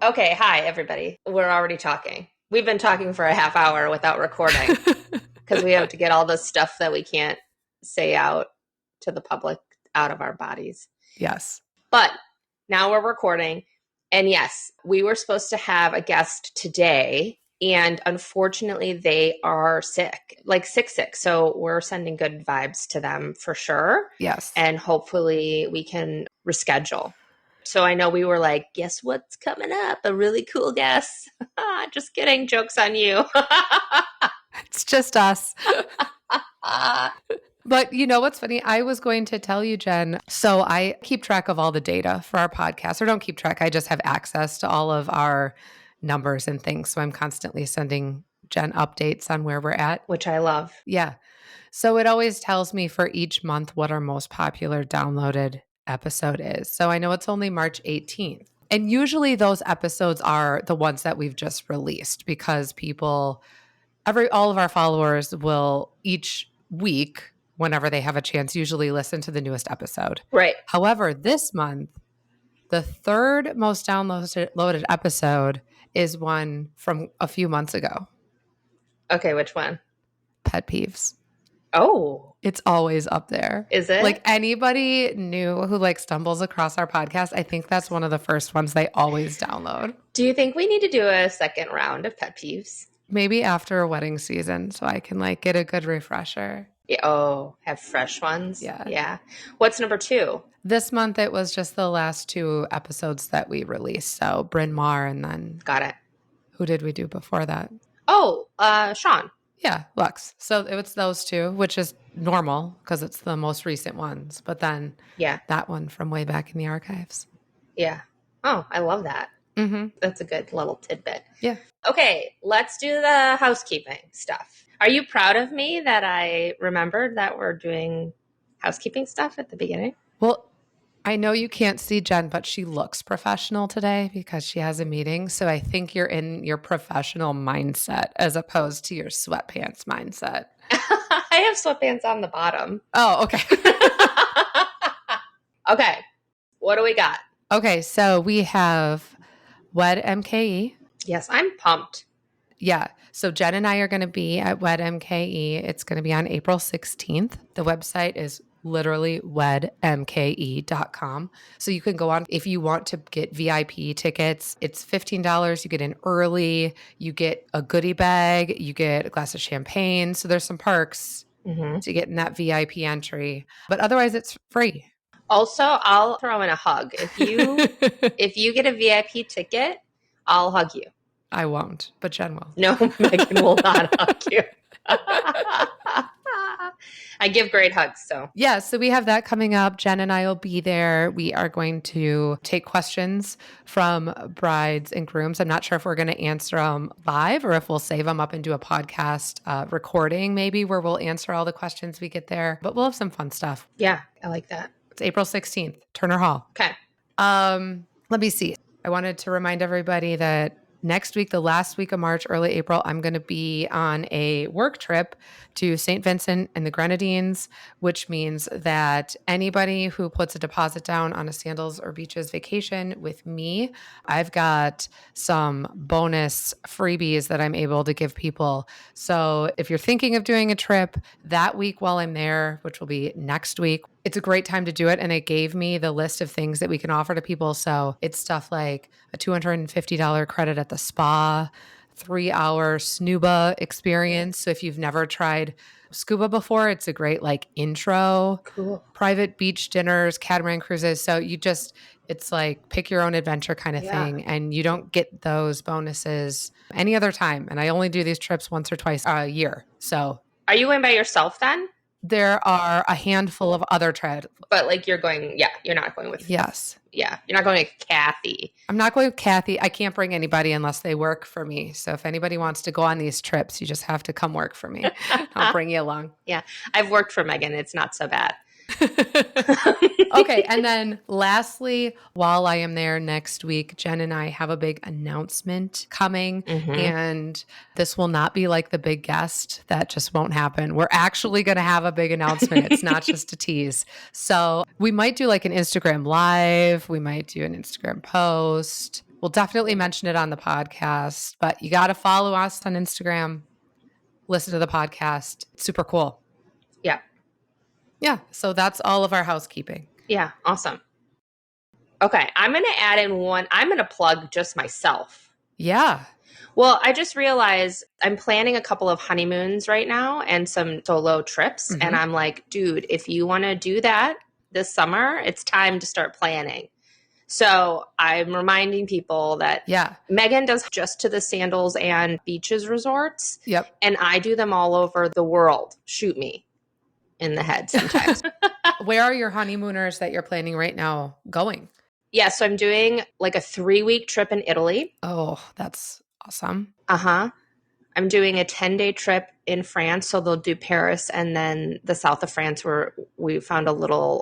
Okay, hi, everybody. We're already talking. We've been talking for a half hour without recording because we have to get all the stuff that we can't say out to the public out of our bodies. Yes. But now we're recording. And yes, we were supposed to have a guest today. And unfortunately, they are sick, like sick. So we're sending good vibes to them for sure. Yes. And hopefully we can reschedule. So I know we were like, guess what's coming up? A really cool guest. Just kidding. Joke's on you. It's just us. But you know what's funny? I was going to tell you, Jen. So I keep track of all the data for our podcast, or don't keep track. I just have access to all of our numbers and things. So I'm constantly sending Jen updates on where we're at. Which I love. Yeah. So it always tells me for each month what our most popular downloaded episode is. So I know it's only March 18th. And usually those episodes are the ones that we've just released because all of our followers will each week, whenever they have a chance, usually listen to the newest episode. Right. However, this month, the third most downloaded episode is one from a few months ago. Okay, which one? Pet peeves. Oh. It's always up there. Is it? Like anybody new who stumbles across our podcast, I think that's one of the first ones they always download. Do you think we need to do a second round of pet peeves? Maybe after a wedding season so I can get a good refresher. Yeah, oh, have fresh ones? Yeah. What's number 2? This month it was just the last 2 episodes that we released. So Bryn Mawr and then Got it. Who did we do before that? Oh, Sean. Yeah, Lux. So it was those 2, which is normal because it's the most recent ones. But then that one from way back in the archives. Yeah. Oh, I love that. Mm-hmm. That's a good little tidbit. Yeah. Okay, let's do the housekeeping stuff. Are you proud of me that I remembered that we're doing housekeeping stuff at the beginning? Well, I know you can't see Jen, but she looks professional today because she has a meeting. So I think you're in your professional mindset as opposed to your sweatpants mindset. I have sweatpants on the bottom. Oh, okay. Okay, what do we got? Okay, so we have WED MKE. Yes, I'm pumped. Yeah. So Jen and I are going to be at WED MKE. It's going to be on April 16th. The website is literally wedmke.com. So you can go on if you want to get VIP tickets. It's $15. You get in early. You get a goodie bag. You get a glass of champagne. So there's some perks to get in that VIP entry. But otherwise, it's free. Also, I'll throw in a hug. If you get a VIP ticket, I'll hug you. I won't, but Jen will. No, Megan will not hug you. I give great hugs, so. Yeah, so we have that coming up. Jen and I will be there. We are going to take questions from brides and grooms. I'm not sure if we're going to answer them live or if we'll save them up and do a podcast recording maybe where we'll answer all the questions we get there. But we'll have some fun stuff. Yeah, I like that. It's April 16th, Turner Hall. Okay. Let me see. I wanted to remind everybody that next week, the last week of March, early April, I'm going to be on a work trip to St. Vincent and the Grenadines, which means that anybody who puts a deposit down on a Sandals or Beaches vacation with me, I've got some bonus freebies that I'm able to give people. So if you're thinking of doing a trip that week while I'm there, which will be next week, it's a great time to do it. And it gave me the list of things that we can offer to people. So it's stuff like a $250 credit at the spa, 3-hour snuba experience. So if you've never tried scuba before, it's a great intro. Cool. Private beach dinners, catamaran cruises. So it's like pick your own adventure kind of thing. And you don't get those bonuses any other time. And I only do these trips once or twice a year. So are you going by yourself then? There are a handful of other travelers. But you're going, you're not going with. Yes. Yeah, you're not going with Kathy. I'm not going with Kathy. I can't bring anybody unless they work for me. So if anybody wants to go on these trips, you just have to come work for me. I'll bring you along. Yeah, I've worked for Megan. It's not so bad. Okay. And then lastly, while I am there next week, Jen and I have a big announcement coming. And this will not be like the big guest. That just won't happen. We're actually going to have a big announcement. It's not just a tease. So we might do an Instagram live. We might do an Instagram post. We'll definitely mention it on the podcast, but you got to follow us on Instagram, listen to the podcast. It's super cool. Yeah. Yeah. So that's all of our housekeeping. Yeah. Awesome. Okay. I'm going to add in one. I'm going to plug just myself. Yeah. Well, I just realized I'm planning a couple of honeymoons right now and some solo trips. Mhm. And I'm like, dude, if you want to do that this summer, it's time to start planning. So I'm reminding people that Megan does just to the Sandals and Beaches resorts. Yep. And I do them all over the world. Shoot me in the head sometimes. Where are your honeymooners that you're planning right now going? Yeah, so I'm doing like a 3-week trip in Italy. Oh, that's awesome. Uh-huh. I'm doing a 10-day trip in France. So they'll do Paris and then the south of France where we found a little,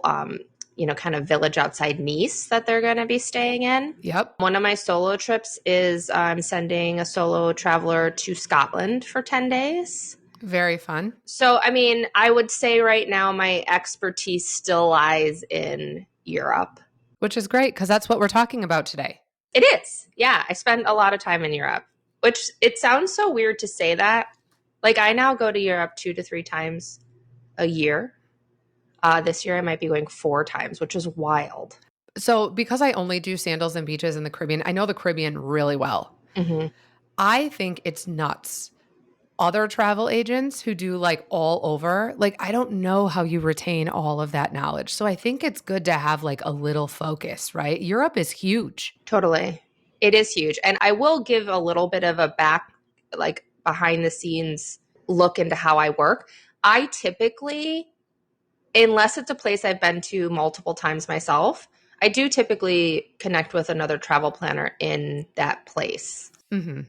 kind of village outside Nice that they're going to be staying in. Yep. One of my solo trips is I'm sending a solo traveler to Scotland for 10 days. Very fun. So, I mean, I would say right now my expertise still lies in Europe. Which is great because that's what we're talking about today. It is. Yeah. I spend a lot of time in Europe, which it sounds so weird to say that. Like I now go to Europe 2 to 3 times a year. This year I might be going 4 times, which is wild. So because I only do Sandals and Beaches in the Caribbean, I know the Caribbean really well. Mm-hmm. I think it's nuts. Other travel agents who do like all over, like I don't know how you retain all of that knowledge. So I think it's good to have like a little focus, right? Europe is huge. Totally. It is huge. And I will give a little bit of a behind the scenes look into how I work. I typically, unless it's a place I've been to multiple times myself, I do typically connect with another travel planner in that place. Mm-hmm.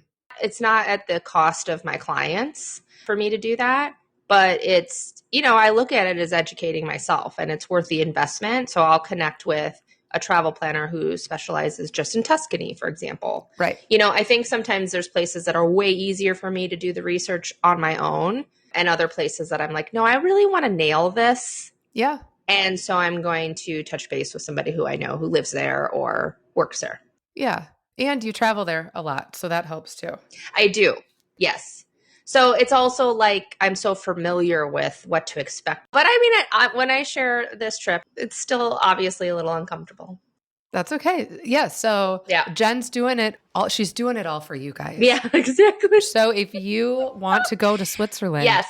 It's not at the cost of my clients for me to do that, but it's, I look at it as educating myself and it's worth the investment. So I'll connect with a travel planner who specializes just in Tuscany, for example. Right. I think sometimes there's places that are way easier for me to do the research on my own and other places that I'm like, no, I really want to nail this. Yeah. And so I'm going to touch base with somebody who I know who lives there or works there. Yeah. And you travel there a lot, so that helps too. I do. Yes. So it's also like I'm so familiar with what to expect. But I mean, when I share this trip, it's still obviously a little uncomfortable. That's okay. Yeah. So Jen's doing it all. She's doing it all for you guys. Yeah, exactly. So if you want to go to Switzerland, yes,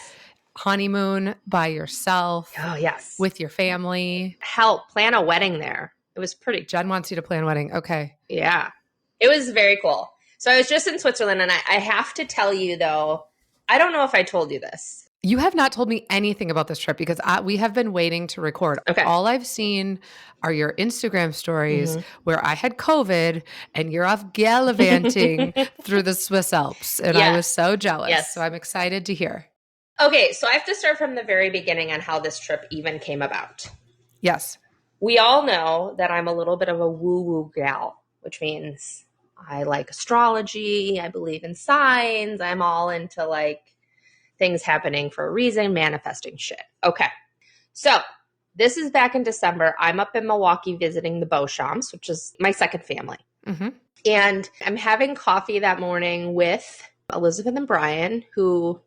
honeymoon by yourself. Oh, yes. With your family. Help plan a wedding there. It was pretty. Jen wants you to plan a wedding. Okay. Yeah. It was very cool. So I was just in Switzerland and I have to tell you though, I don't know if I told you this. You have not told me anything about this trip because we have been waiting to record. Okay. All I've seen are your Instagram stories where I had COVID and you're off gallivanting through the Swiss Alps. And I was so jealous. Yes. So I'm excited to hear. Okay. So I have to start from the very beginning on how this trip even came about. Yes. We all know that I'm a little bit of a woo-woo gal, which means I like astrology. I believe in signs. I'm all into like things happening for a reason, manifesting shit. Okay. So this is back in December. I'm up in Milwaukee visiting the Beauchamps, which is my second family. Mm-hmm. And I'm having coffee that morning with Elizabeth and Brian, who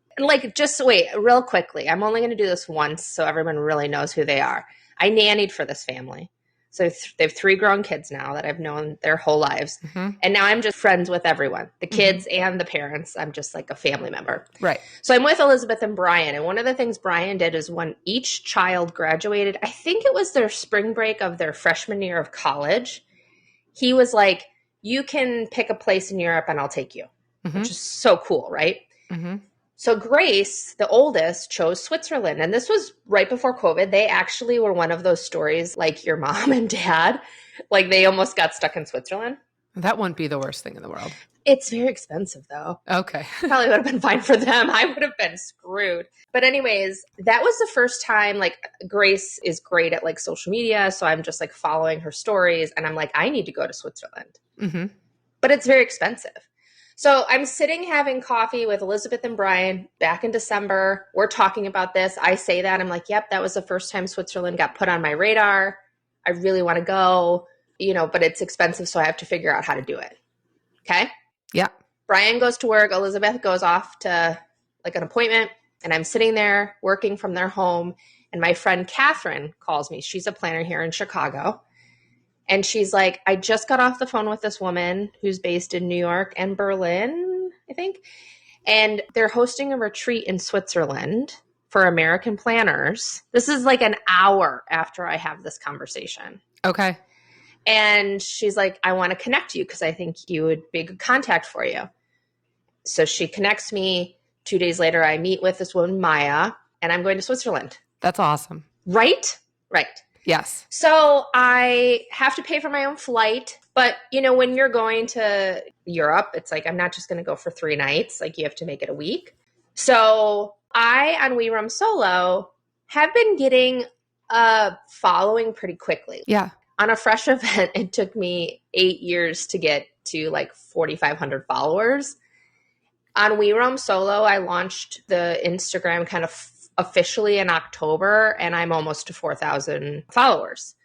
just wait real quickly. I'm only going to do this once so everyone really knows who they are. I nannied for this family. So they have 3 grown kids now that I've known their whole lives. Mm-hmm. And now I'm just friends with everyone, the kids and the parents. I'm just like a family member. Right. So I'm with Elizabeth and Brian. And one of the things Brian did is when each child graduated, I think it was their spring break of their freshman year of college, he was like, you can pick a place in Europe and I'll take you, which is so cool, right? Mm-hmm. So Grace, the oldest, chose Switzerland. And this was right before COVID. They actually were one of those stories like your mom and dad. Like they almost got stuck in Switzerland. That wouldn't be the worst thing in the world. It's very expensive though. Okay. Probably would have been fine for them. I would have been screwed. But anyways, that was the first time, like Grace is great at like social media. So I'm just like following her stories and I'm like, I need to go to Switzerland. Mm-hmm. But it's very expensive. So I'm sitting having coffee with Elizabeth and Brian back in December. We're talking about this. I say that. I'm like, yep, that was the first time Switzerland got put on my radar. I really want to go, but it's expensive. So I have to figure out how to do it. Okay. Yeah. Brian goes to work. Elizabeth goes off to like an appointment. And I'm sitting there working from their home. And my friend Catherine calls me. She's a planner here in Chicago. And she's like, I just got off the phone with this woman who's based in New York and Berlin, I think. And they're hosting a retreat in Switzerland for American planners. This is like an hour after I have this conversation. Okay. And she's like, I want to connect you because I think you would be a good contact for you. So she connects me. 2 days later, I meet with this woman, Maya, and I'm going to Switzerland. That's awesome. Right? Right. Yes. So I have to pay for my own flight. But, you know, when you're going to Europe, it's like, I'm not just going to go for 3 nights. Like, you have to make it a week. So I, on We Roam Solo, have been getting a following pretty quickly. Yeah. On a fresh event, it took me 8 years to get to like 4,500 followers. On We Roam Solo, I launched the Instagram kind of officially in October, and I'm almost to 4,000 followers.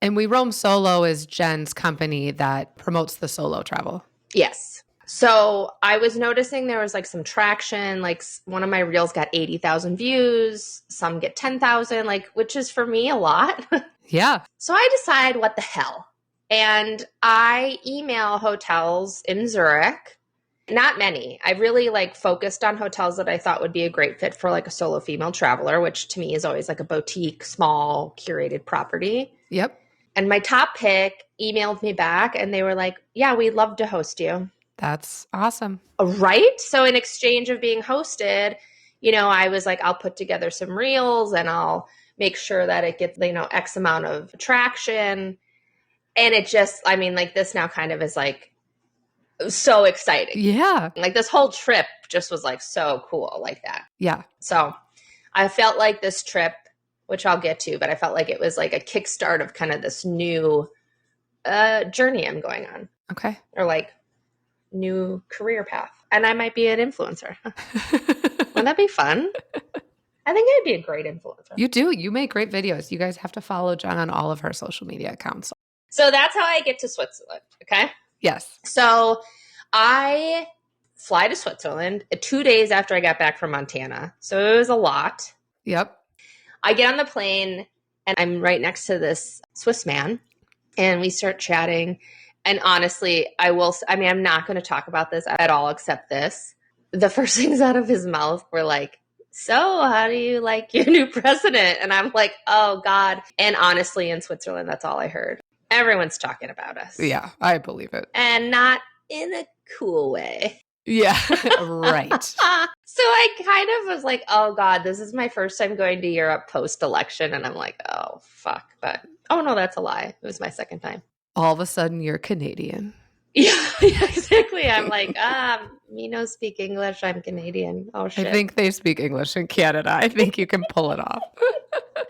And We Roam Solo is Jen's company that promotes the solo travel. Yes. So I was noticing there was like some traction, like one of my reels got 80,000 views, some get 10,000, like, which is for me a lot. Yeah. So I decide, what the hell? And I email hotels in Zurich. Not many. I really like focused on hotels that I thought would be a great fit for like a solo female traveler, which to me is always like a boutique, small, curated property. Yep. And my top pick emailed me back and they were like, yeah, we'd love to host you. That's awesome. Right? So in exchange of being hosted, you know, I was like, I'll put together some reels and I'll make sure that it gets, you know, X amount of traction. And it just, I mean, like this now kind of is like, so exciting. Yeah. Like this whole trip just was like so cool like that. Yeah. So I felt like this trip, which I'll get to, but I felt like it was like a kickstart of kind of this new journey I'm going on. Okay. Or like new career path. And I might be an influencer. Wouldn't that be fun? I think I'd be a great influencer. You do. You make great videos. You guys have to follow Jen on all of her social media accounts. So that's how I get to Switzerland. Okay. Yes. So I fly to Switzerland 2 days after I got back from Montana. So it was a lot. Yep. I get on the plane and I'm right next to this Swiss man and we start chatting. And honestly, I'm not going to talk about this at all except this. The first things out of his mouth were like, so how do you like your new president? And I'm like, oh God. And honestly, in Switzerland, that's all I heard. Everyone's talking about us. Yeah, I believe it. And not in a cool way. Yeah, right. So I kind of was like, oh God, this is my first time going to Europe post-election. And I'm like, oh, fuck. But, oh no, that's a lie. It was my second time. All of a sudden, you're Canadian. Yeah, exactly. I'm like, me no speak English. I'm Canadian. Oh, shit. I think they speak English in Canada. I think you can pull it off.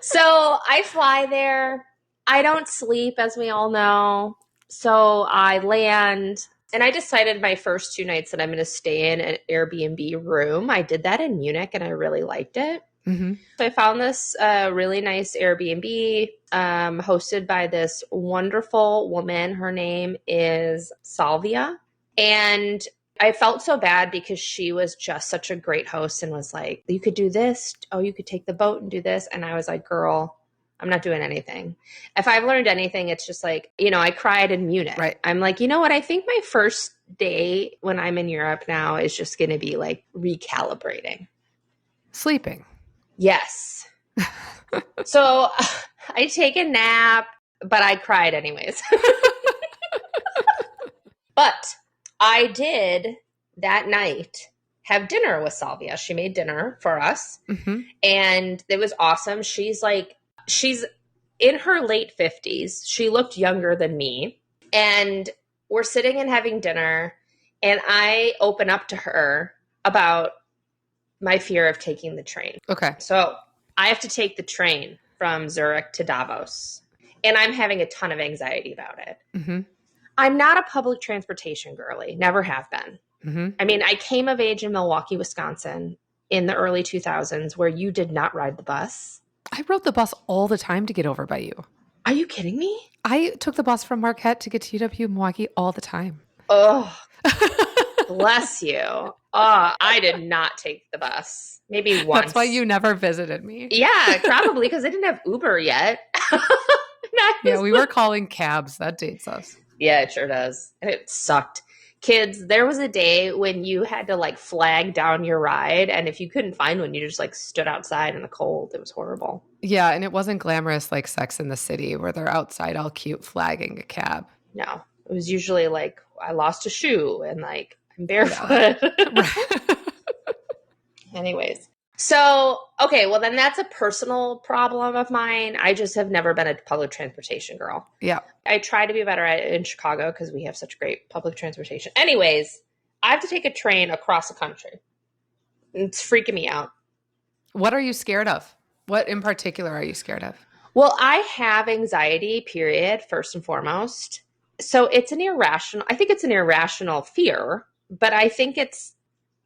So I fly there. I don't sleep, as we all know. So I land, and I decided my first 2 nights that I'm going to stay in an Airbnb room. I did that in Munich, and I really liked it. Mm-hmm. So I found this really nice Airbnb hosted by this wonderful woman. Her name is Salvia. And I felt so bad because she was just such a great host and was like, you could do this. Oh, you could take the boat and do this. And I was like, girl, I'm not doing anything. If I've learned anything, it's just like, you know, I cried in Munich. Right. I'm like, you know what? I think my first day when I'm in Europe now is just going to be like recalibrating. Sleeping. Yes. So I take a nap, but I cried anyways. But I did that night have dinner with Salvia. She made dinner for us. Mm-hmm. And it was awesome. She's in her late 50s. She looked younger than me. And we're sitting and having dinner. And I open up to her about my fear of taking the train. Okay. So I have to take the train from Zurich to Davos. And I'm having a ton of anxiety about it. Mm-hmm. I'm not a public transportation girly. Never have been. Mm-hmm. I mean, I came of age in Milwaukee, Wisconsin in the early 2000s where you did not ride the bus. I rode the bus all the time to get over by you. Are you kidding me? I took the bus from Marquette to get to UW Milwaukee all the time. Oh, bless you. Oh, I did not take the bus. Maybe once. That's why you never visited me. Yeah, probably because I didn't have Uber yet. Yeah, we were calling cabs. That dates us. Yeah, it sure does. And it sucked. Kids, there was a day when you had to like flag down your ride, and if you couldn't find one, you just like stood outside in the cold. It was horrible. Yeah, and it wasn't glamorous like Sex in the City where they're outside all cute flagging a cab. No, it was usually like I lost a shoe and like I'm barefoot. Yeah. Right. Anyways. So, okay, well then that's a personal problem of mine. I just have never been a public transportation girl. Yeah. I try to be better at it in Chicago because we have such great public transportation. Anyways, I have to take a train across the country. It's freaking me out. What are you scared of? What in particular are you scared of? Well, I have anxiety, period, first and foremost. So I think it's an irrational fear, but I think it's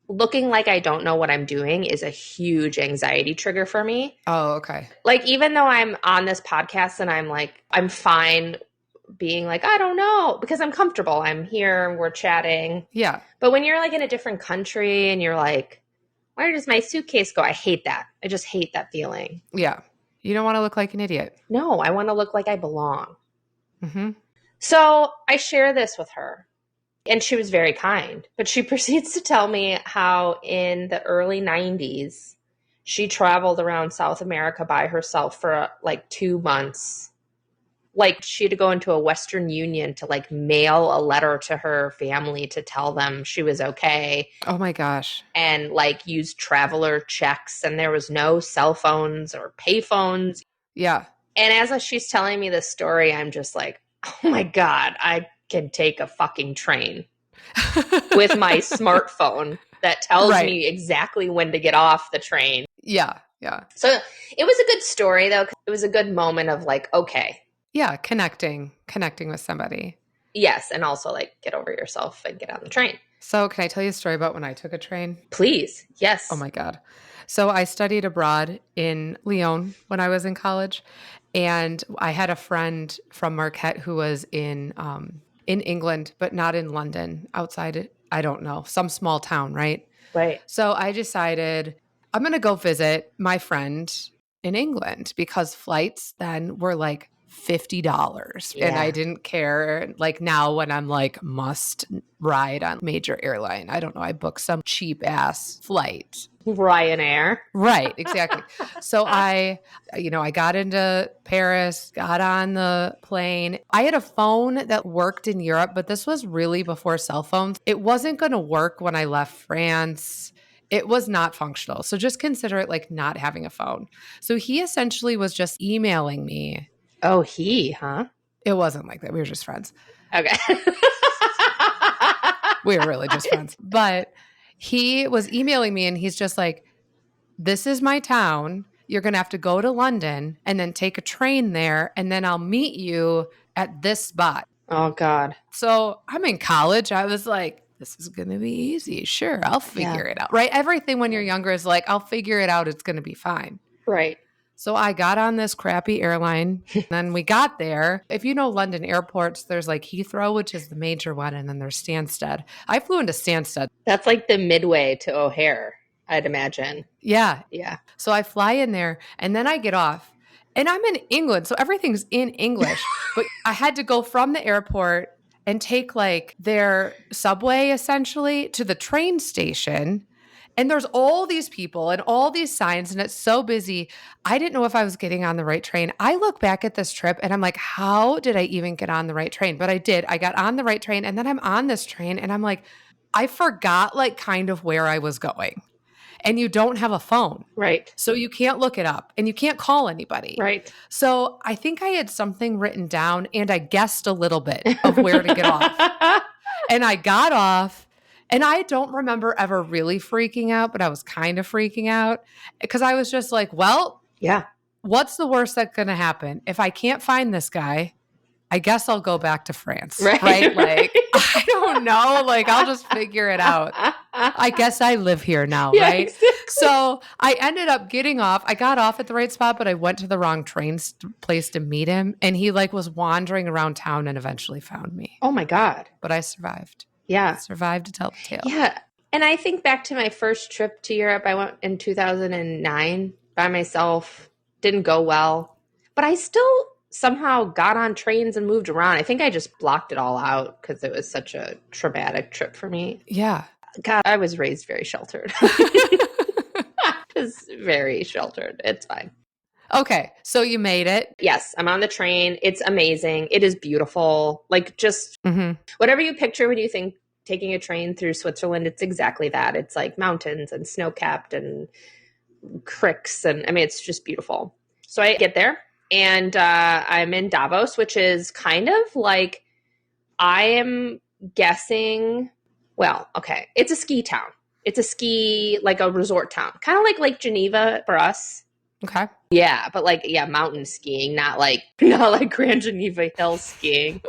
looking like I don't know what I'm doing is a huge anxiety trigger for me. Oh, okay. Like, even though I'm on this podcast and I'm fine being like, I don't know, because I'm comfortable. I'm here, we're chatting. Yeah. But when you're like in a different country and you're like, where does my suitcase go? I hate that. I just hate that feeling. Yeah. You don't want to look like an idiot. No, I want to look like I belong. Mm-hmm. So I share this with her. And she was very kind, but she proceeds to tell me how in the early 90s, she traveled around South America by herself for like 2 months. Like she had to go into a Western Union to like mail a letter to her family to tell them she was okay. Oh my gosh. And like use traveler checks, and there was no cell phones or pay phones. Yeah. And as she's telling me this story, I'm just like, oh my God, I can take a fucking train with my smartphone that tells me exactly when to get off the train. Yeah. Yeah. So it was a good story, though. It was a good moment of like, okay. Yeah. Connecting with somebody. Yes. And also like get over yourself and get on the train. So can I tell you a story about when I took a train? Please. Yes. Oh my God. So I studied abroad in Lyon when I was in college. And I had a friend from Marquette who was in England, but not in London, outside, I don't know, some small town, right? Right. So I decided I'm going to go visit my friend in England because flights then were like $50. Yeah. And I didn't care. Like now when I'm like must ride on major airline, I don't know, I booked some cheap ass flight. Ryanair. Right, exactly. So I got into Paris, got on the plane. I had a phone that worked in Europe, but this was really before cell phones. It wasn't going to work when I left France. It was not functional. So just consider it like not having a phone. So he essentially was just emailing me. Oh, huh? It wasn't like that. We were just friends. Okay. We were really just friends. But he was emailing me and he's just like, this is my town. You're going to have to go to London and then take a train there. And then I'll meet you at this spot. Oh, God. So I'm in college. I was like, this is going to be easy. Sure, I'll figure it out. Right? Everything when you're younger is like, I'll figure it out. It's going to be fine. Right. So I got on this crappy airline. Then we got there. If you know London airports, there's like Heathrow, which is the major one, and then there's Stansted. I flew into Stansted. That's like the midway to O'Hare, I'd imagine. Yeah. Yeah. So I fly in there and then I get off and I'm in England. So everything's in English, but I had to go from the airport and take like their subway essentially to the train station. And there's all these people and all these signs and it's so busy. I didn't know if I was getting on the right train. I look back at this trip and I'm like, how did I even get on the right train? But I did. I got on the right train and then I'm on this train and I'm like, I forgot like kind of where I was going. And you don't have a phone. Right. So you can't look it up and you can't call anybody. Right. So I think I had something written down and I guessed a little bit of where to get off. And I got off. And I don't remember ever really freaking out, but I was kind of freaking out because I was just like, well, yeah, what's the worst that's going to happen? If I can't find this guy, I guess I'll go back to France. Right? Like, I don't know. Like, I'll just figure it out. I guess I live here now, yeah, right? Exactly. So I ended up getting off. I got off at the right spot, but I went to the wrong train place to meet him. And he like was wandering around town and eventually found me. Oh my God. But I survived. Yeah. Survived to tell the tale. Yeah. And I think back to my first trip to Europe. I went in 2009 by myself. Didn't go well. But I still somehow got on trains and moved around. I think I just blocked it all out because it was such a traumatic trip for me. Yeah. God, I was raised very sheltered. Just very sheltered. It's fine. Okay. So you made it. Yes, I'm on the train. It's amazing. It is beautiful. Like just whatever you picture when you think taking a train through Switzerland, it's exactly that. It's like mountains and snow-capped and creeks. And I mean, it's just beautiful. So I get there and I'm in Davos, which is kind of like, I am guessing, well, okay, it's a ski town. It's a ski, like a resort town, kind of like Lake Geneva for us. Okay. Yeah, but like, yeah, mountain skiing, not like Grand Geneva Hill skiing.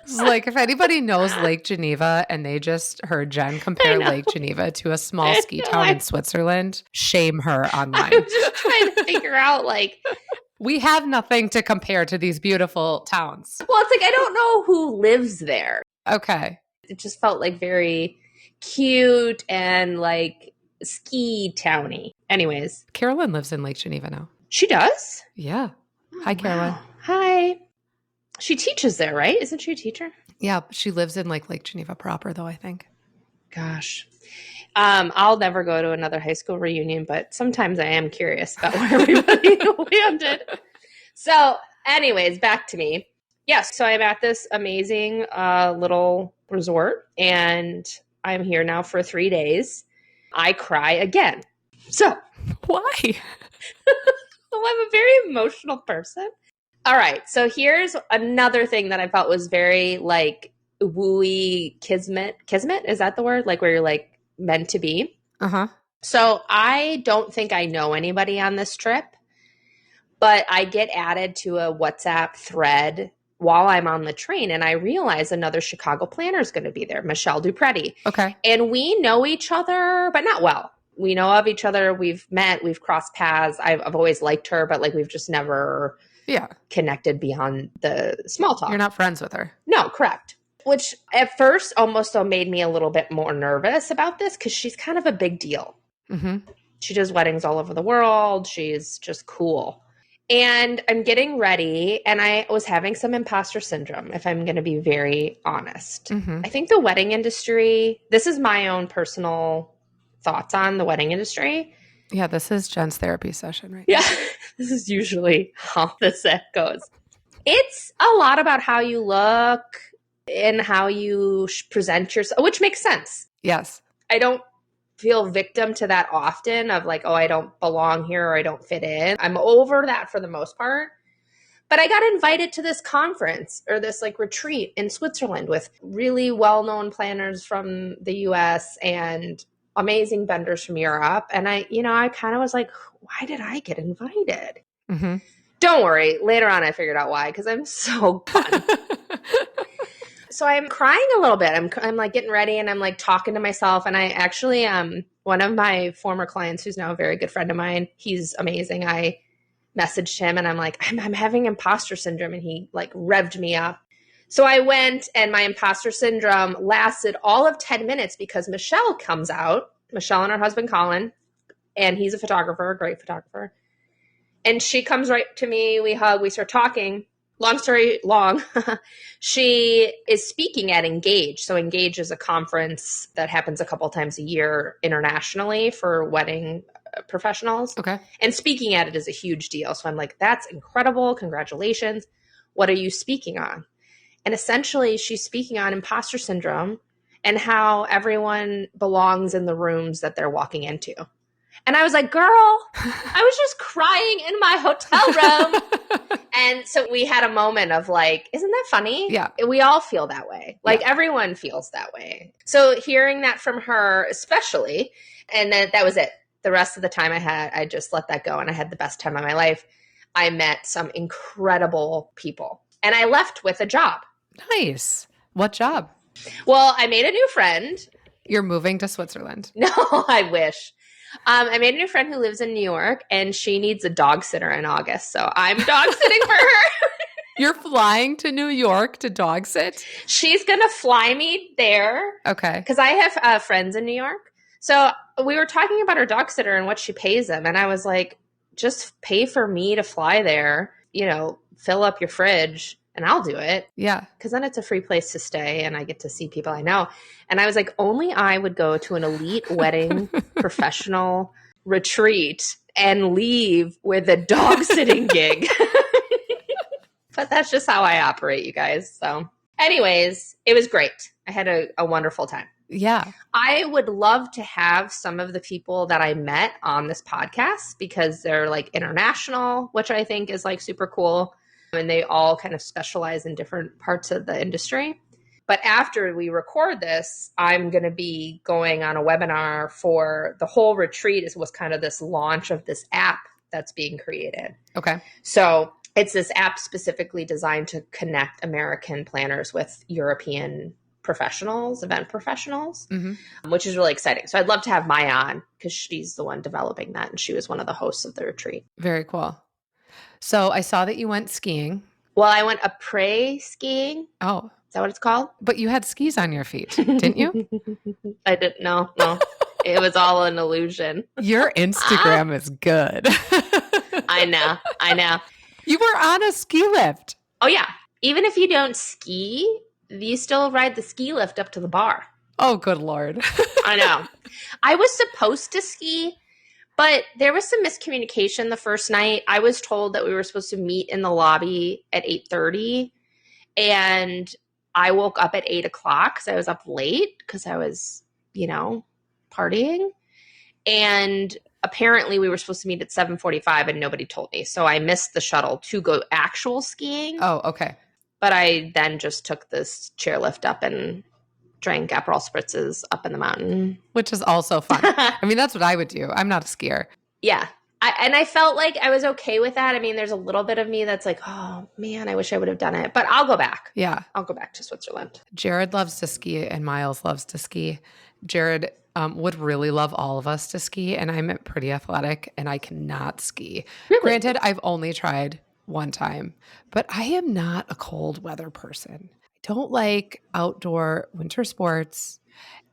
It's like if anybody knows Lake Geneva and they just heard Jen compare Lake Geneva to a small ski town in Switzerland, shame her online. I'm just trying to figure out like, we have nothing to compare to these beautiful towns. well, it's like, I don't know who lives there. Okay. It just felt like very cute and like ski towny. Anyways. Carolyn lives in Lake Geneva now. She does? Yeah. Hi, Carolyn. Wow. Hi. She teaches there, right? Isn't she a teacher? Yeah. She lives in like Lake Geneva proper though, I think. Gosh. I'll never go to another high school reunion, but sometimes I am curious about where everybody landed. So anyways, back to me. Yes. So I'm at this amazing little resort and I'm here now for 3 days. I cry again. So why? Well, I'm a very emotional person. All right. So here's another thing that I felt was very like wooey kismet. Kismet? Is that the word? Like where you're like meant to be? Uh-huh. So I don't think I know anybody on this trip, but I get added to a WhatsApp thread while I'm on the train and I realize another Chicago planner is going to be there, Michelle Dupretti. Okay. And we know each other, but not well. We know of each other. We've met, we've crossed paths. I've always liked her, but like we've just never connected beyond the small talk. You're not friends with her. No, correct. Which at first almost though made me a little bit more nervous about this because she's kind of a big deal. Mm-hmm. She does weddings all over the world. She's just cool. And I'm getting ready and I was having some imposter syndrome, if I'm going to be very honest. Mm-hmm. I think the wedding industry, this is my own personal thoughts on the wedding industry. Yeah, this is Jen's therapy session, right? Yeah, this is usually how this goes. It's a lot about how you look and how you present yourself, which makes sense. Yes. I don't feel victim to that often of like, oh, I don't belong here or I don't fit in. I'm over that for the most part. But I got invited to this conference or this like retreat in Switzerland with really well-known planners from the US and amazing vendors from Europe. And I kind of was like, why did I get invited? Mm-hmm. Don't worry. Later on, I figured out why, because I'm so fun. So I'm crying a little bit. I'm like getting ready and I'm like talking to myself. And I actually, one of my former clients who's now a very good friend of mine, he's amazing. I messaged him and I'm like, I'm having imposter syndrome. And he like revved me up. So I went and my imposter syndrome lasted all of 10 minutes because Michelle comes out, Michelle and her husband, Colin, and he's a photographer, a great photographer. And she comes right to me. We hug, we start talking. Long story long, she is speaking at Engage. So Engage is a conference that happens a couple times a year internationally for wedding professionals. Okay. And speaking at it is a huge deal. So I'm like, that's incredible. Congratulations. What are you speaking on? And essentially she's speaking on imposter syndrome and how everyone belongs in the rooms that they're walking into. And I was like, girl, I was just crying in my hotel room. And so we had a moment of like, isn't that funny? Yeah. We all feel that way. Like everyone feels that way. So hearing that from her, especially, and then that was it. The rest of the time I just let that go and I had the best time of my life. I met some incredible people and I left with a job. Nice. What job? Well, I made a new friend. You're moving to Switzerland. No, I wish. I made a new friend who lives in New York and she needs a dog sitter in August. So I'm dog sitting for her. You're flying to New York to dog sit? She's going to fly me there. Okay. Because I have friends in New York. So we were talking about her dog sitter and what she pays them. And I was like, just pay for me to fly there, fill up your fridge and I'll do it. Yeah. Because then it's a free place to stay and I get to see people I know. And I was like, only I would go to an elite wedding professional retreat and leave with a dog sitting gig. But that's just how I operate, you guys. So anyways, it was great. I had a wonderful time. Yeah. I would love to have some of the people that I met on this podcast because they're like international, which I think is like super cool. And they all kind of specialize in different parts of the industry. But after we record this, I'm going to be going on a webinar for the whole retreat. Was kind of this launch of this app that's being created. Okay. So it's this app specifically designed to connect American planners with European professionals, event professionals, which is really exciting. So I'd love to have Maya on because she's the one developing that. And she was one of the hosts of the retreat. Very cool. So I saw that you went skiing. Well, I went après skiing. Oh. Is that what it's called? But you had skis on your feet, didn't you? I didn't. No. It was all an illusion. Your Instagram is good. I know. You were on a ski lift. Oh, yeah. Even if you don't ski, you still ride the ski lift up to the bar. Oh, good Lord. I know. I was supposed to ski, but there was some miscommunication the first night. I was told that we were supposed to meet in the lobby at 8:30, and I woke up at 8 o'clock because I was up late because I was, partying. And apparently we were supposed to meet at 7:45 and nobody told me. So I missed the shuttle to go actual skiing. Oh, okay. But I then just took this chairlift up and drank Aperol Spritzes up in the mountain. Which is also fun. I mean, that's what I would do. I'm not a skier. Yeah. I felt like I was okay with that. I mean, there's a little bit of me that's like, oh, man, I wish I would have done it. But I'll go back. Yeah. I'll go back to Switzerland. Jared loves to ski and Miles loves to ski. Jared would really love all of us to ski. And I'm pretty athletic and I cannot ski. Really? Granted, I've only tried one time, but I am not a cold weather person. I don't like outdoor winter sports.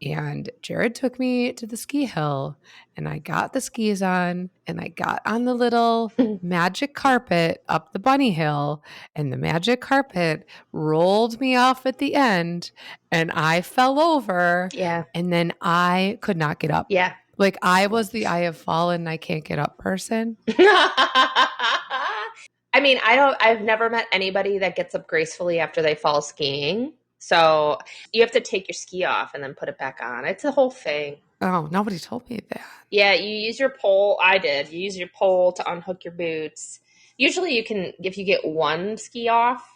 And Jared took me to the ski hill and I got the skis on and I got on the little magic carpet up the bunny hill and the magic carpet rolled me off at the end and I fell over. Yeah. And then I could not get up. Yeah. Like I was the I have fallen, I can't get up person. I mean, I've never met anybody that gets up gracefully after they fall skiing. So you have to take your ski off and then put it back on. It's a whole thing. Oh, nobody told me that. Yeah, you use your pole. I did. You use your pole to unhook your boots. Usually you can, if you get one ski off,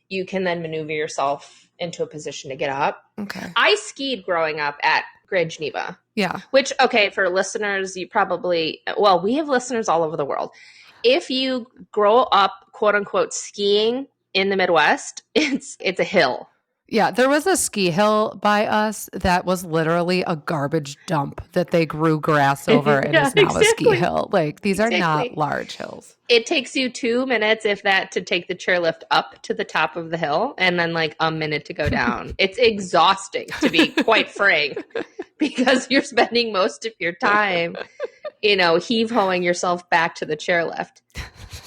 you can then maneuver yourself into a position to get up. Okay. I skied growing up at Grand Geneva. Yeah. Which, okay, for listeners, we have listeners all over the world. If you grow up, quote unquote, skiing in the Midwest, it's a hill. Yeah, there was a ski hill by us that was literally a garbage dump that they grew grass over and is now a ski hill. Like, these are not large hills. It takes you 2 minutes, if that, to take the chairlift up to the top of the hill and then like a minute to go down. It's exhausting, to be quite frank, because you're spending most of your time, heave-hoeing yourself back to the chairlift.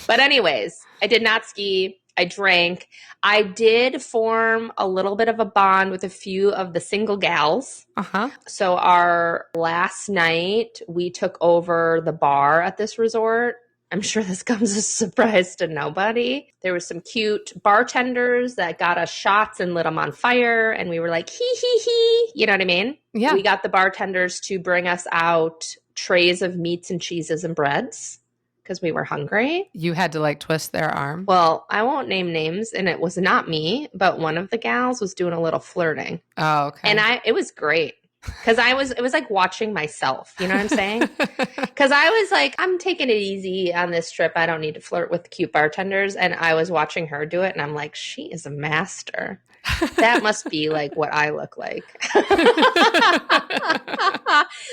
But anyways, I did not ski. I drank. I did form a little bit of a bond with a few of the single gals. Uh-huh. So our last night, we took over the bar at this resort. I'm sure this comes as a surprise to nobody. There were some cute bartenders that got us shots and lit them on fire. And we were like, hee, hee, hee. You know what I mean? Yeah. We got the bartenders to bring us out trays of meats and cheeses and breads, because we were hungry. You had to twist their arm? Well, I won't name names, and it was not me, but one of the gals was doing a little flirting. Oh, okay. And it was great, because it was like watching myself, you know what I'm saying? Because I was like, I'm taking it easy on this trip. I don't need to flirt with cute bartenders. And I was watching her do it, and I'm like, she is a master. That must be like what I look like.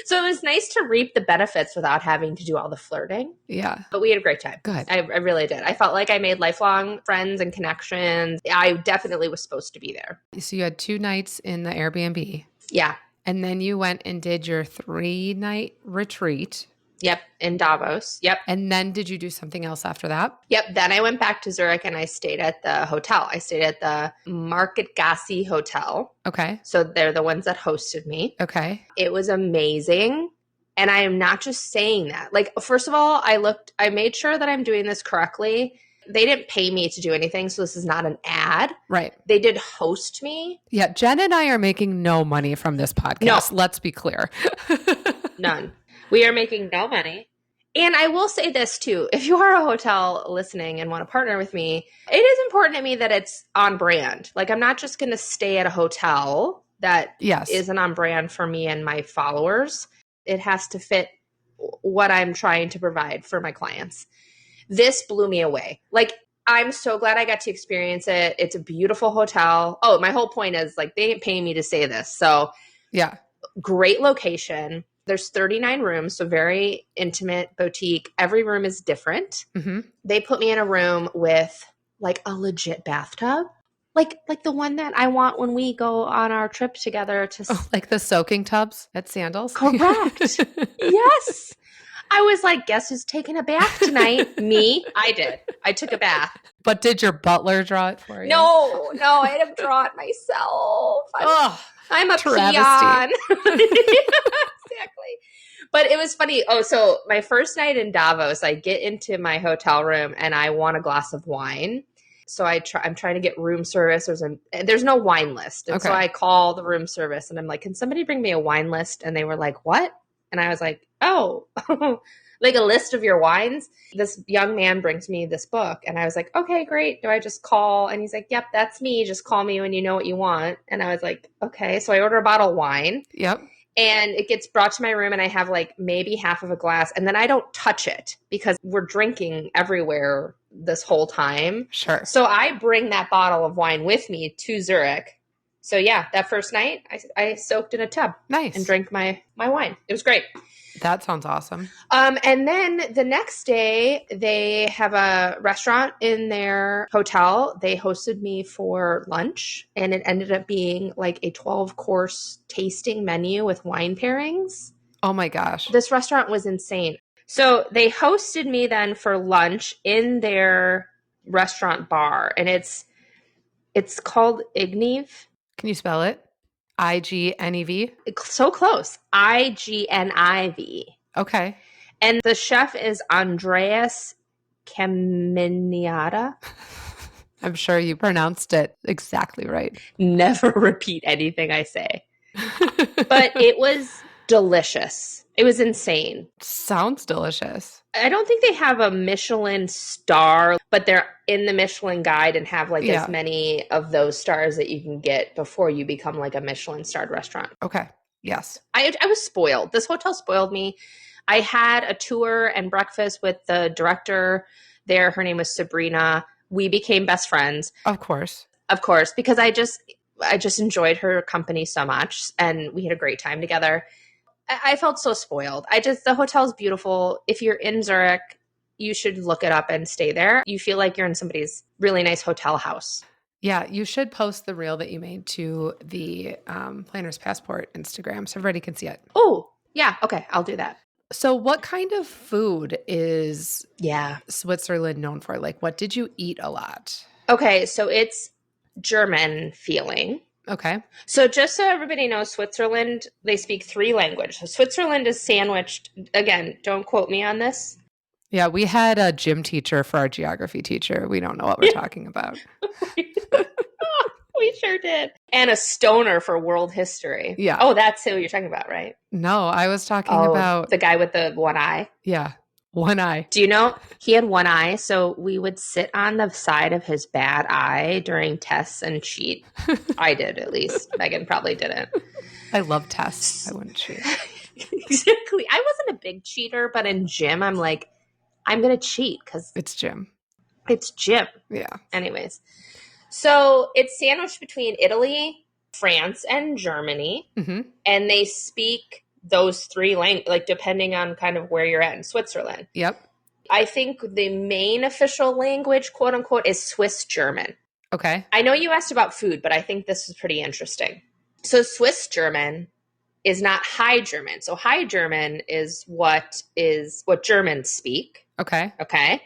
So it was nice to reap the benefits without having to do all the flirting. Yeah. But we had a great time. Good. I really did. I felt like I made lifelong friends and connections. I definitely was supposed to be there. So you had 2 nights in the Airbnb. Yeah. And then you went and did your 3-night retreat. Yep. In Davos. Yep. And then did you do something else after that? Yep. Then I went back to Zurich and I stayed at the hotel. I stayed at the Market Gassi Hotel. Okay. So they're the ones that hosted me. Okay. It was amazing. And I am not just saying that. Like, first of all, I made sure that I'm doing this correctly. They didn't pay me to do anything, so this is not an ad. Right. They did host me. Yeah. Jen and I are making no money from this podcast. No. Let's be clear. None. We are making no money. And I will say this too. If you are a hotel listening and want to partner with me, it is important to me that it's on brand. Like, I'm not just going to stay at a hotel that isn't on brand for me and my followers. It has to fit what I'm trying to provide for my clients. This blew me away. Like, I'm so glad I got to experience it. It's a beautiful hotel. Oh, my whole point is, like, they ain't paying me to say this. So yeah, great location. There's 39 rooms, so very intimate boutique. Every room is different. Mm-hmm. They put me in a room with like a legit bathtub. Like the one that I want when we go on our trip together to like the soaking tubs at Sandals. Correct. Yes. I was like, guess who's taking a bath tonight? Me. I did. I took a bath. But did your butler draw it for you? No, I had to draw it myself. I'm a peon. Exactly. But it was funny. Oh, so my first night in Davos, I get into my hotel room and I want a glass of wine. So I'm trying to get room service. There's no wine list. And so I call the room service and I'm like, can somebody bring me a wine list? And they were like, what? And I was like, oh, like a list of your wines. This young man brings me this book. And I was like, okay, great. Do I just call? And he's like, yep, that's me. Just call me when you know what you want. And I was like, okay. So I order a bottle of wine. Yep. And it gets brought to my room and I have like maybe half of a glass. And then I don't touch it because we're drinking everywhere this whole time. Sure. So I bring that bottle of wine with me to Zurich. So yeah, that first night I soaked in a tub. Nice. And drank my wine. It was great. That sounds awesome. And then the next day, they have a restaurant in their hotel. They hosted me for lunch, and it ended up being like a 12-course tasting menu with wine pairings. Oh my gosh. This restaurant was insane. So they hosted me then for lunch in their restaurant bar, and it's called Igniv. Can you spell it? IGNEV? So close. IGNIV. Okay. And the chef is Andreas Caminiata. I'm sure you pronounced it exactly right. Never repeat anything I say. But it was delicious. It was insane. Sounds delicious. I don't think they have a Michelin star, but they're in the Michelin guide and have like as many of those stars that you can get before you become like a Michelin starred restaurant. Okay. Yes. I was spoiled. This hotel spoiled me. I had a tour and breakfast with the director there. Her name was Sabrina. We became best friends. Of course. Because I just enjoyed her company so much and we had a great time together. I felt so spoiled. The hotel's beautiful. If you're in Zurich, you should look it up and stay there. You feel like you're in somebody's really nice hotel house. Yeah, you should post the reel that you made to the Planner's Passport Instagram so everybody can see it. Oh, yeah. Okay, I'll do that. So what kind of food is Switzerland known for? Like, what did you eat a lot? Okay, so it's German feeling. Okay. So just so everybody knows, Switzerland, they speak 3 languages. So Switzerland is sandwiched, again, don't quote me on this. Yeah, we had a gym teacher for our geography teacher. We don't know what we're talking about. We sure did. And a stoner for world history. Yeah. Oh, that's who you're talking about, right? No, I was talking about the guy with the one eye. Yeah, one eye. Do you know he had one eye? So we would sit on the side of his bad eye during tests and cheat. I did, at least. Megan probably didn't. I love tests. I wouldn't cheat. Exactly. I wasn't a big cheater, but in gym, I'm like, I'm going to cheat because it's gym. It's gym. Yeah. Anyways. So it's sandwiched between Italy, France, and Germany. Mm-hmm. And they speak those three languages, like depending on kind of where you're at in Switzerland. Yep. I think the main official language, quote unquote, is Swiss German. Okay. I know you asked about food, but I think this is pretty interesting. So Swiss German is not High German. So High German is what Germans speak. Okay. Okay.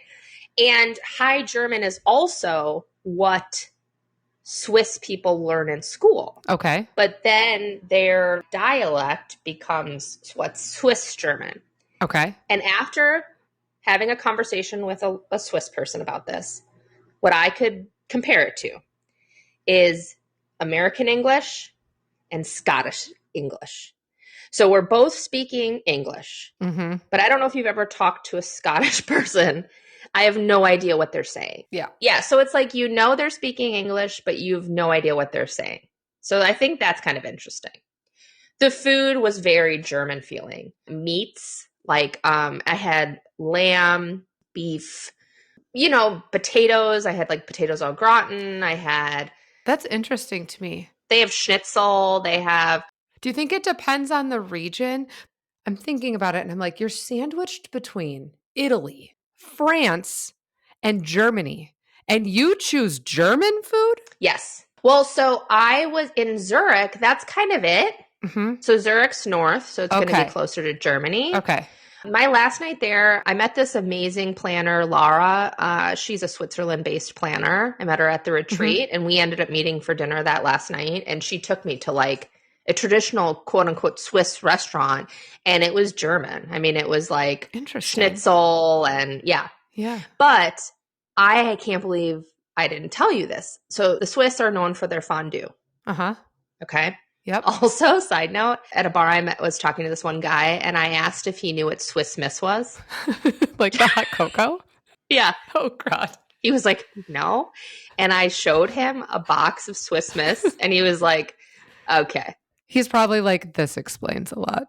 And High German is also what Swiss people learn in school. Okay. But then their dialect becomes what's Swiss German. Okay. And after having a conversation with a Swiss person about this, what I could compare it to is American English and Scottish English. So we're both speaking English, but I don't know if you've ever talked to a Scottish person. I have no idea what they're saying. Yeah. Yeah. So it's like, they're speaking English, but you have no idea what they're saying. So I think that's kind of interesting. The food was very German feeling. Meats, like I had lamb, beef, potatoes. I had like potatoes au gratin. That's interesting to me. They have schnitzel. Do you think it depends on the region? I'm thinking about it and I'm like, you're sandwiched between Italy, France, and Germany, and you choose German food? Yes. Well, so I was in Zurich. That's kind of it. So Zurich's north, so it's going to be closer to Germany. Okay. My last night there, I met this amazing planner, Laura. She's a Switzerland-based planner. I met her at the retreat, and we ended up meeting for dinner that last night, and she took me to like a traditional quote-unquote Swiss restaurant, and it was German. I mean, it was like schnitzel and yeah. But I can't believe I didn't tell you this. So the Swiss are known for their fondue. Okay. Yep. Also, side note, at a bar I was talking to this one guy, and I asked if he knew what Swiss Miss was. Like the hot cocoa? Yeah. Oh, God. He was like, no. And I showed him a box of Swiss Miss, and he was like, okay. He's probably like, this explains a lot.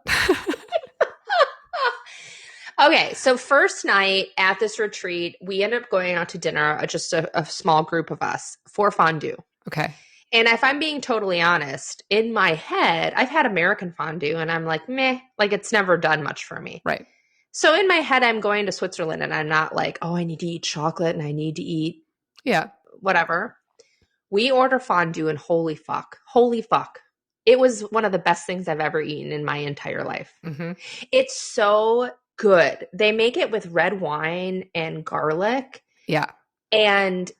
Okay, so first night at this retreat, we ended up going out to dinner, just a small group of us, for fondue. Okay. And if I'm being totally honest, in my head, I've had American fondue and I'm like, meh, like it's never done much for me. Right. So in my head, I'm going to Switzerland and I'm not like, oh, I need to eat chocolate and I need to eat whatever. We order fondue and holy fuck. It was one of the best things I've ever eaten in my entire life. It's so good. They make it with red wine and garlic. Yeah. And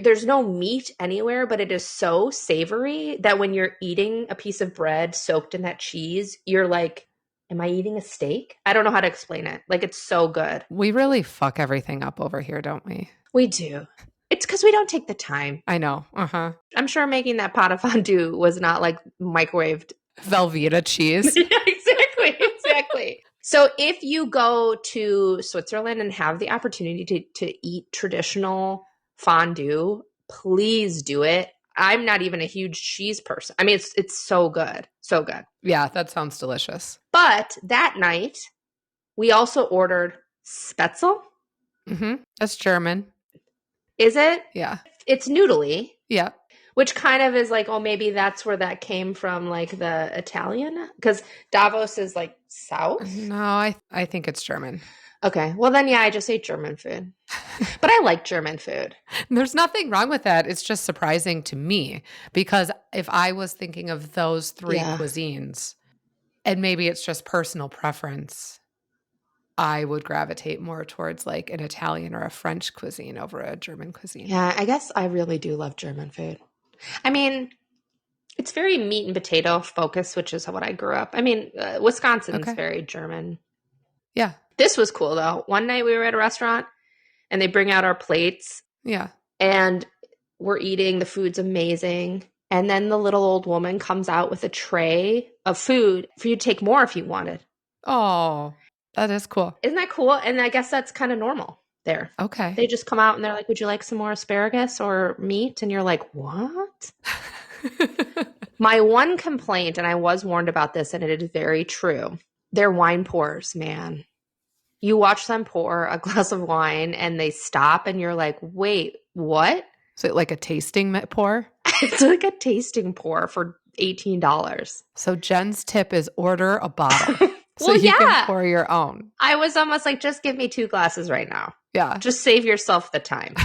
there's no meat anywhere, but it is so savory that when you're eating a piece of bread soaked in that cheese, you're like, am I eating a steak? I don't know how to explain it. Like, it's so good. We really fuck everything up over here, don't we? We do. It's because we don't take the time. I know. I'm sure making that pot of fondue was not like microwaved. Velveeta cheese. Yeah, exactly. So if you go to Switzerland and have the opportunity to eat traditional fondue, please do it. I'm not even a huge cheese person. I mean, it's so good. So good. Yeah, that sounds delicious. But that night, we also ordered Spätzle. That's German. Is it? Yeah. It's noodly. Yeah. Which kind of is like, oh, maybe that's where that came from, like the Italian? Because Davos is like south? No, I think it's German. Okay. Well, then, yeah, I just ate German food. But I like German food. There's nothing wrong with that. It's just surprising to me because if I was thinking of those three cuisines, and maybe it's just personal preference, I would gravitate more towards like an Italian or a French cuisine over a German cuisine. Yeah, I guess I really do love German food. I mean, it's very meat and potato focused, which is what I grew up. I mean, Wisconsin's very German. Yeah. This was cool, though. One night we were at a restaurant, and they bring out our plates. Yeah. And we're eating. The food's amazing. And then the little old woman comes out with a tray of food for you to take more if you wanted. Oh, that is cool. Isn't that cool? And I guess that's kind of normal there. Okay. They just come out and they're like, would you like some more asparagus or meat? And you're like, what? My one complaint, and I was warned about this, and it is very true. They're wine pours, man. You watch them pour a glass of wine and they stop and you're like, wait, what? Is it like a tasting pour? It's like a tasting pour for $18. So Jen's tip is order a bottle so Well, you can yeah. pour your own. I was almost like, just give me 2 glasses right now. Yeah. Just save yourself the time.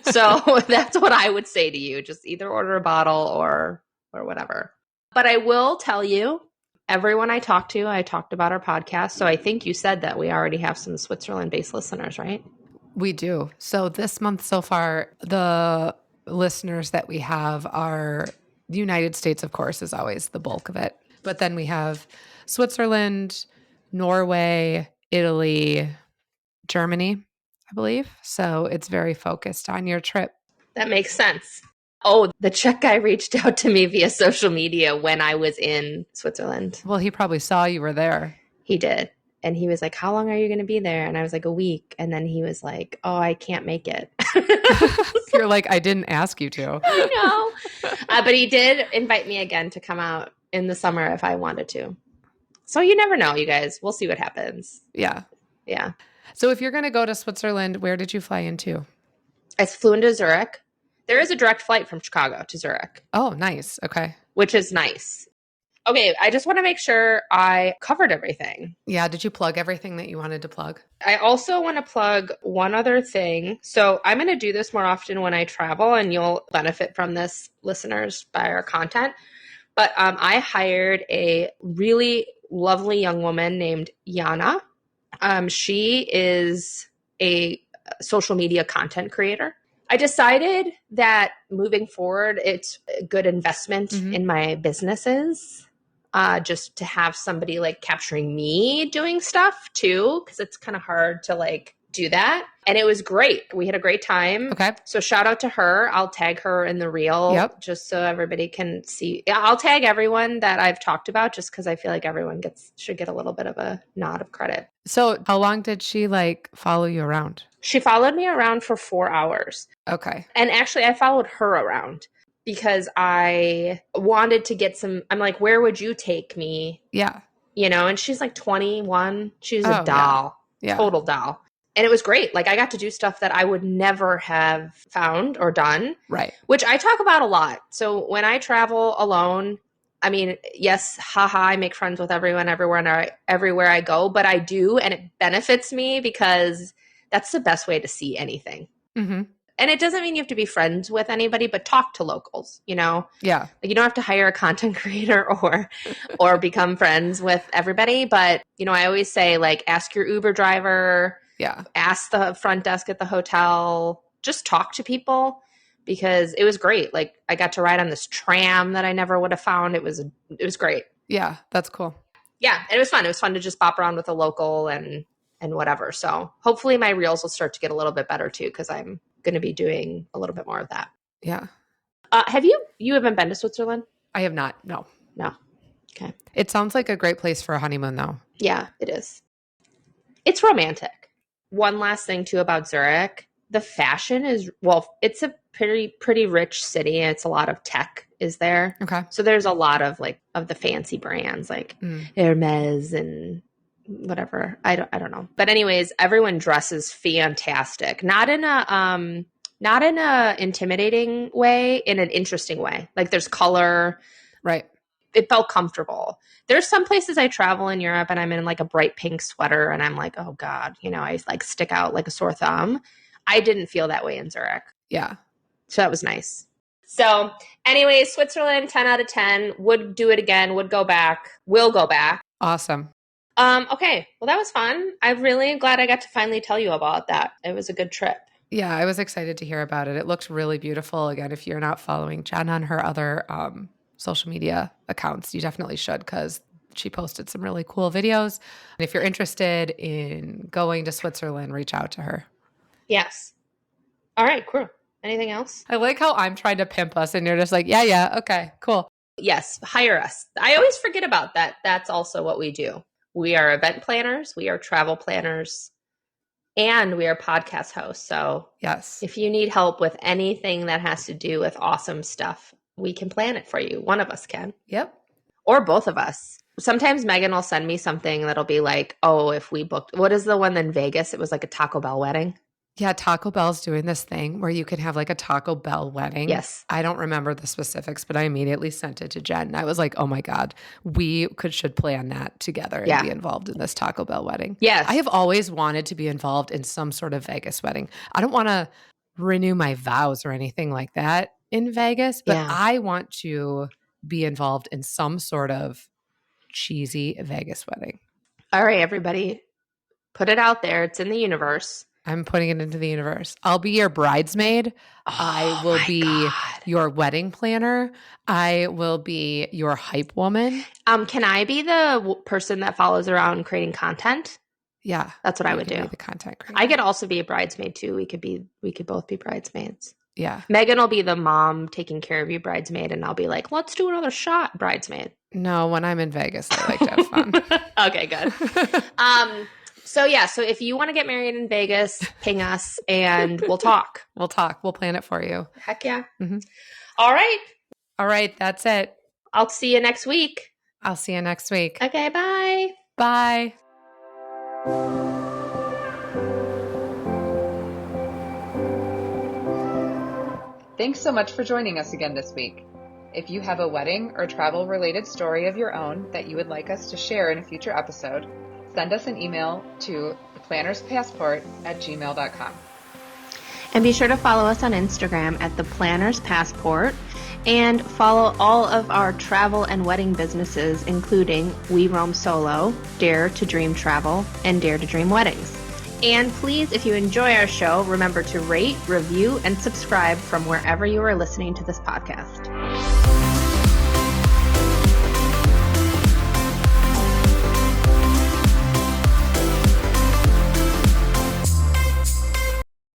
So that's what I would say to you. Just either order a bottle or whatever. But I will tell you, everyone I talked about our podcast. So I think you said that we already have some Switzerland-based listeners, right? We do. So this month so far, the listeners that we have are the United States, of course, is always the bulk of it. But then we have Switzerland, Norway, Italy, Germany, I believe. So it's very focused on your trip. That makes sense. Oh, the Czech guy reached out to me via social media when I was in Switzerland. Well, he probably saw you were there. He did. And he was like, how long are you going to be there? And I was like, a week. And then he was like, oh, I can't make it. You're like, I didn't ask you to. I know. But he did invite me again to come out in the summer if I wanted to. So you never know, you guys. We'll see what happens. Yeah. Yeah. So if you're going to go to Switzerland, where did you fly into? I flew into Zurich. There is a direct flight from Chicago to Zurich. Oh, nice. Okay. Which is nice. Okay, I just want to make sure I covered everything. Yeah. Did you plug everything that you wanted to plug? I also want to plug one other thing. So I'm going to do this more often when I travel, and you'll benefit from this, listeners, by our content. But I hired a really lovely young woman named Yana. She is a social media content creator. I decided that moving forward, it's a good investment in my businesses. Just to have somebody like capturing me doing stuff too, because it's kind of hard to like do that. And it was great. We had a great time. Okay. So shout out to her. I'll tag her in the reel just so everybody can see. Yeah, I'll tag everyone that I've talked about just because I feel like everyone should get a little bit of a nod of credit. So how long did she like follow you around? She followed me around for 4 hours. Okay. And actually I followed her around because I wanted to get I'm like, where would you take me? Yeah. You know, and she's like 21. She's a doll. Yeah. Total doll. And it was great. Like I got to do stuff that I would never have found or done. Right. Which I talk about a lot. So when I travel alone, I mean, yes, haha, I make friends with everyone everywhere I go, but I do, and it benefits me because that's the best way to see anything. Mm-hmm. And it doesn't mean you have to be friends with anybody, but talk to locals, you know? Yeah. Like you don't have to hire a content creator or become friends with everybody. But, you know, I always say like, ask your Uber driver. Yeah. Ask the front desk at the hotel. Just talk to people because it was great. Like I got to ride on this tram that I never would have found. It was great. Yeah. That's cool. Yeah. And it was fun. It was fun to just bop around with a local and whatever. So hopefully my reels will start to get a little bit better too, because I'm going to be doing a little bit more of that. Yeah. Have you haven't been to Switzerland? I have not. No. Okay. It sounds like a great place for a honeymoon though. Yeah, it is. It's romantic. One last thing too about Zurich. The fashion is, well, it's a pretty rich city. It's a lot of tech is there. Okay. So there's a lot of like of the fancy brands like Hermes and whatever. I don't know. But anyways, everyone dresses fantastic. Not in a intimidating way, in an interesting way. Like there's color. Right. It felt comfortable. There's some places I travel in Europe and I'm in like a bright pink sweater and I'm like, oh God, you know, I like stick out like a sore thumb. I didn't feel that way in Zurich. Yeah. So that was nice. So anyways, Switzerland, 10 out of 10, would do it again, would go back, will go back. Awesome. Okay. Well, that was fun. I'm really glad I got to finally tell you about that. It was a good trip. Yeah. I was excited to hear about it. It looked really beautiful. Again, if you're not following Jen on her other, social media accounts, you definitely should, because she posted some really cool videos. And if you're interested in going to Switzerland, reach out to her. Yes. All right, cool. Anything else? I like how I'm trying to pimp us and you're just like, yeah, okay, cool. Yes, hire us. I always forget about that. That's also what we do. We are event planners, we are travel planners, and we are podcast hosts. So yes, if you need help with anything that has to do with awesome stuff, we can plan it for you. One of us can. Yep. Or both of us. Sometimes Megan will send me something that'll be like, oh, if we booked, what is the one in Vegas? It was like a Taco Bell wedding. Yeah, Taco Bell's doing this thing where you can have like a Taco Bell wedding. Yes. I don't remember the specifics, but I immediately sent it to Jen. I was like, oh my God, we should plan that together and be involved in this Taco Bell wedding. Yes. I have always wanted to be involved in some sort of Vegas wedding. I don't want to renew my vows or anything like that in Vegas, but I want to be involved in some sort of cheesy Vegas wedding. All right, everybody, put it out there. It's in the universe. I'm putting it into the universe. I'll be your bridesmaid. I will be your wedding planner. I will be your hype woman. Can I be the person that follows around creating content? Yeah. That's what I would do. Be the content creator. I could also be a bridesmaid too. We could both be bridesmaids. Yeah. Megan will be the mom taking care of you bridesmaid, and I'll be like, let's do another shot bridesmaid. No, when I'm in Vegas, I like to have fun. Okay, good. So if you want to get married in Vegas, ping us and we'll talk. We'll talk. We'll plan it for you. Heck yeah. Mm-hmm. All right. All right. That's it. I'll see you next week. I'll see you next week. Okay, bye. Bye. Thanks so much for joining us again this week. If you have a wedding or travel-related story of your own that you would like us to share in a future episode, send us an email to theplannerspassport@gmail.com. And be sure to follow us on Instagram at The Planner's Passport and follow all of our travel and wedding businesses, including We Roam Solo, Dare to Dream Travel, and Dare to Dream Weddings. And please, if you enjoy our show, remember to rate, review, and subscribe from wherever you are listening to this podcast.